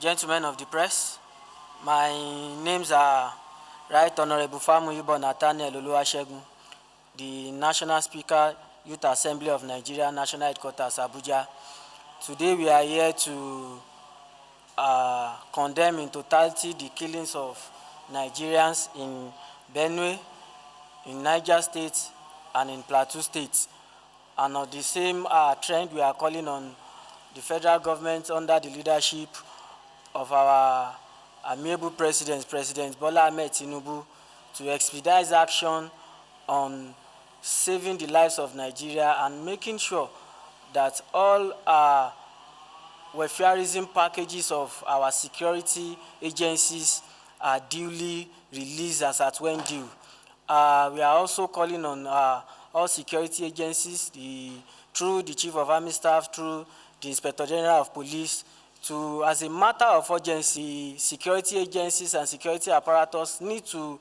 gentlemen of the press, my names are Right Honorable Famuyibo Nathaniel Oluwasegun, the National Speaker, Youth Assembly of Nigeria, National Headquarters, Abuja. Today we are here to condemn in totality the killings of Nigerians in Benue, in Niger State, and in Plateau State. And on the same trend, we are calling on the federal government under the leadership of our amiable President Bola Ahmed Tinubu, to expedite action on saving the lives of Nigeria and making sure that all welfareism packages of our security agencies are duly released as at when due. We are also calling on all security agencies, through the Chief of Army Staff, through the Inspector General of Police, to, as a matter of urgency, security agencies and security apparatus need to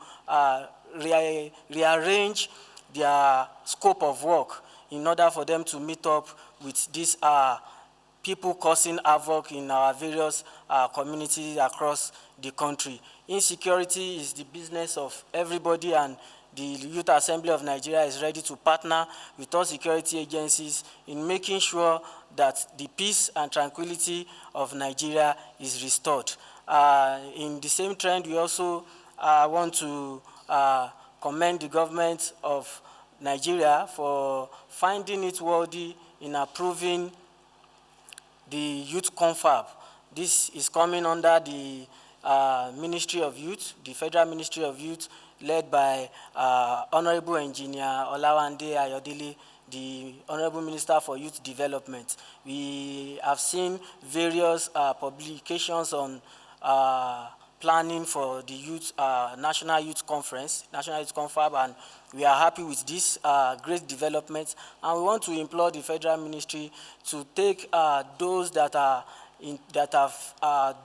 rearrange their scope of work in order for them to meet up with these people causing havoc in our various communities across the country. Insecurity is the business of everybody, and the Youth Assembly of Nigeria is ready to partner with all security agencies in making sure that the peace and tranquility of Nigeria is restored. In the same trend, we also want to commend the government of Nigeria for finding it worthy in approving the Youth Confab. This is coming under the Ministry of Youth, the Federal Ministry of Youth, led by Honorable Engineer Olawande Ayodele, the Honorable Minister for Youth Development. We have seen various publications on planning for the youth, National Youth Conference, National Youth Confab, and we are happy with this great development. And we want to implore the Federal Ministry to take those that are their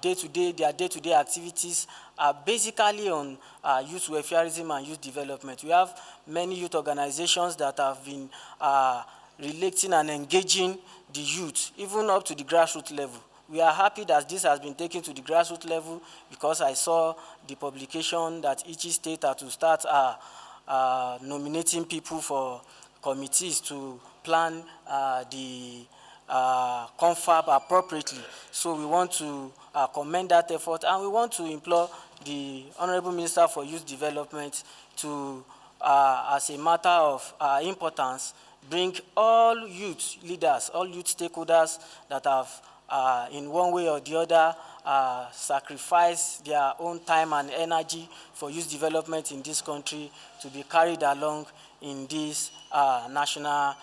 day-to-day activities are basically on youth welfareism and youth development. We have many youth organizations that have been relating and engaging the youth, even up to the grassroots level. We are happy that this has been taken to the grassroots level, because I saw the publication that each state had to start nominating people for committees to plan the confab appropriately. So we want to commend that effort, and we want to implore the Honorable Minister for Youth Development to, as a matter of importance, bring all youth leaders, all youth stakeholders that have in one way or the other sacrificed their own time and energy for youth development in this country to be carried along in this national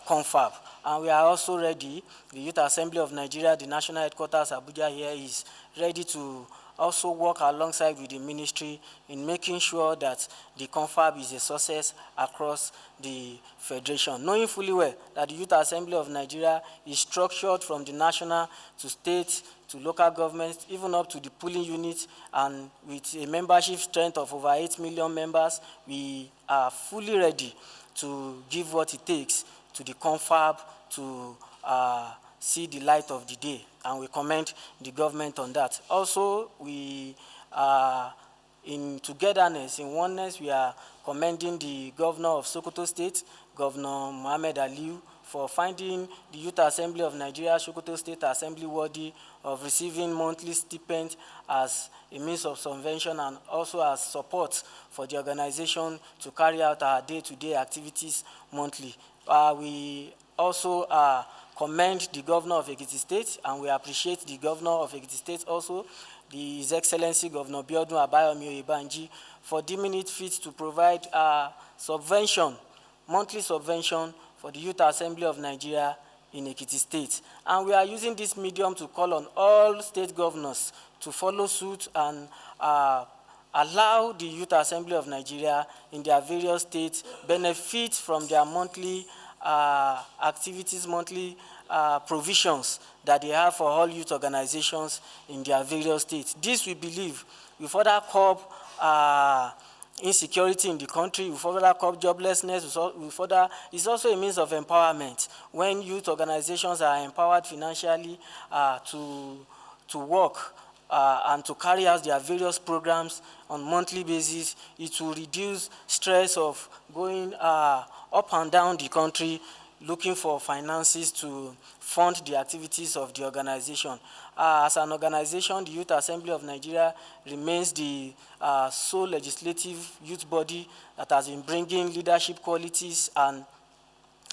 confab. And we are also ready. The Youth Assembly of Nigeria, the national headquarters, Abuja here, is ready to also work alongside with the ministry in making sure that the confab is a success across the federation, knowing fully well that the Youth Assembly of Nigeria is structured from the national to state to local governments, even up to the polling unit, and with a membership strength of over 8 million members, we are fully ready to give what it takes to the confab to see the light of the day, and we commend the government on that. Also, we in togetherness, in oneness, we are commending the governor of Sokoto State, Governor Mohammed Aliyu, for finding the Youth Assembly of Nigeria, Sokoto State Assembly, worthy of receiving monthly stipend as a means of subvention and also as support for the organization to carry out our day-to-day activities monthly. We also commend the governor of Ekiti State, and we appreciate the governor of Ekiti State also, His Excellency Governor Biodun Abayomi Oyebanji, for deeming it fit to provide subvention, monthly subvention for the Youth Assembly of Nigeria in Ekiti State. And we are using this medium to call on all state governors to follow suit and allow the Youth Assembly of Nigeria in their various states benefit from their monthly activities, monthly provisions that they have for all youth organizations in their various states. This, we believe, will further curb insecurity in the country, will further curb joblessness, it's also a means of empowerment. When youth organizations are empowered financially to work and to carry out their various programs on monthly basis. It will reduce stress of going up and down the country looking for finances to fund the activities of the organization. As an organization, the Youth Assembly of Nigeria remains the sole legislative youth body that has been bringing leadership qualities and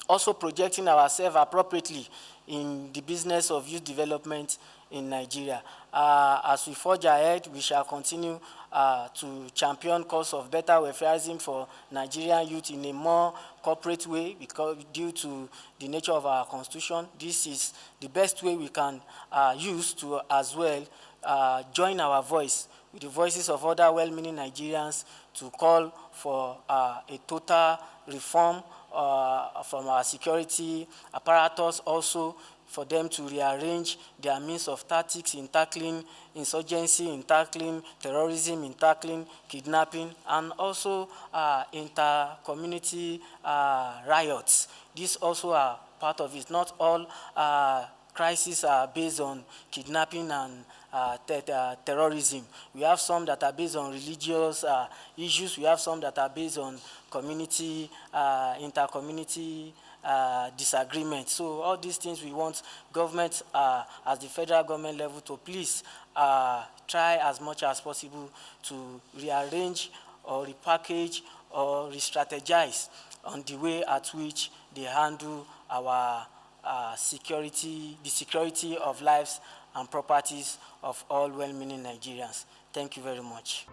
also projecting ourselves appropriately in the business of youth development in Nigeria. As we forge ahead, we shall continue to champion cause of better welfareism for Nigerian youth in a more corporate way, because due to the nature of our constitution, this is the best way we can use to as well join our voice with the voices of other well-meaning Nigerians to call for a total reform from our security apparatus, also for them to rearrange their means of tactics in tackling insurgency, in tackling terrorism, in tackling kidnapping, and also inter-community riots. These also are part of it. Not all crises are based on kidnapping and terrorism. We have some that are based on religious issues. We have some that are based on community, inter-community disagreement. So all these things we want government at the federal government level to please try as much as possible to rearrange or repackage or re-strategize on the way at which they handle our security, the security of lives and properties of all well-meaning Nigerians. Thank you very much.